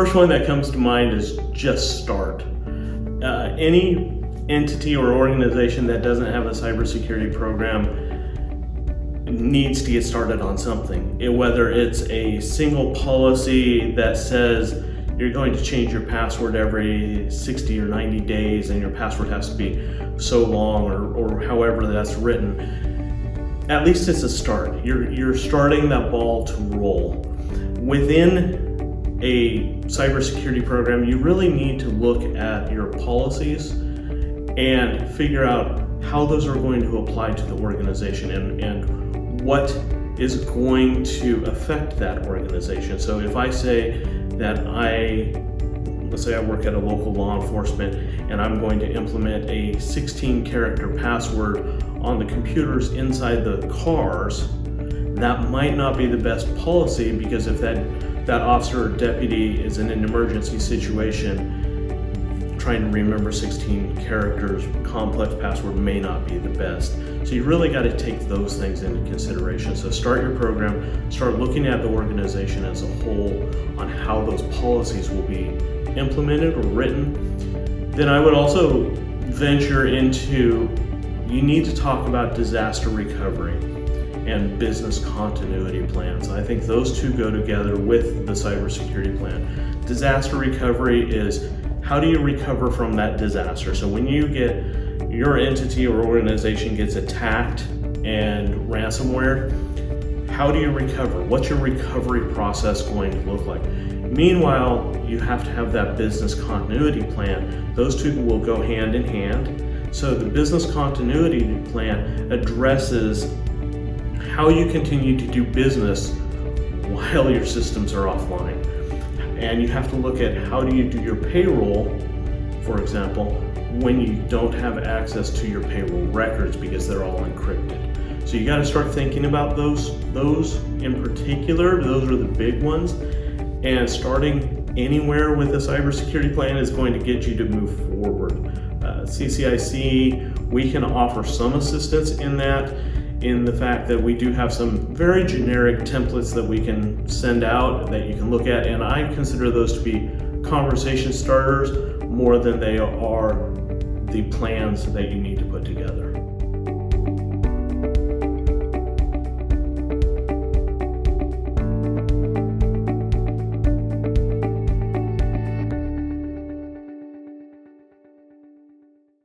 first one that comes to mind is just start. Any entity or organization that doesn't have a cybersecurity program needs to get started on something. Whether it's a single policy that says you're going to change your password every 60 or 90 days and your password has to be so long, or however that's written, at least it's a start. You're starting that ball to roll. Within a cybersecurity program, you really need to look at your policies and figure out how those are going to apply to the organization and what is going to affect that organization. So if I say that let's say I work at a local law enforcement and I'm going to implement a 16-character password on the computers inside the cars, that might not be the best policy, because if that officer or deputy is in an emergency situation, trying to remember 16 characters, complex password may not be the best. So you really got to take those things into consideration. So start your program, start looking at the organization as a whole on how those policies will be implemented or written. Then I would also venture into, you need to talk about disaster recovery and business continuity plans. I think those two go together with the cybersecurity plan. Disaster recovery is, how do you recover from that disaster? So when your entity or organization gets attacked and ransomware, how do you recover? What's your recovery process going to look like? Meanwhile, you have to have that business continuity plan. Those two will go hand in hand. So the business continuity plan addresses how you continue to do business while your systems are offline. And you have to look at, how do you do your payroll, for example, when you don't have access to your payroll records because they're all encrypted. So you got to start thinking about those in particular. Those are the big ones. And starting anywhere with a cybersecurity plan is going to get you to move forward. CCIC, we can offer some assistance in that, in the fact that we do have some very generic templates that we can send out that you can look at, and I consider those to be conversation starters more than they are the plans that you need to put together.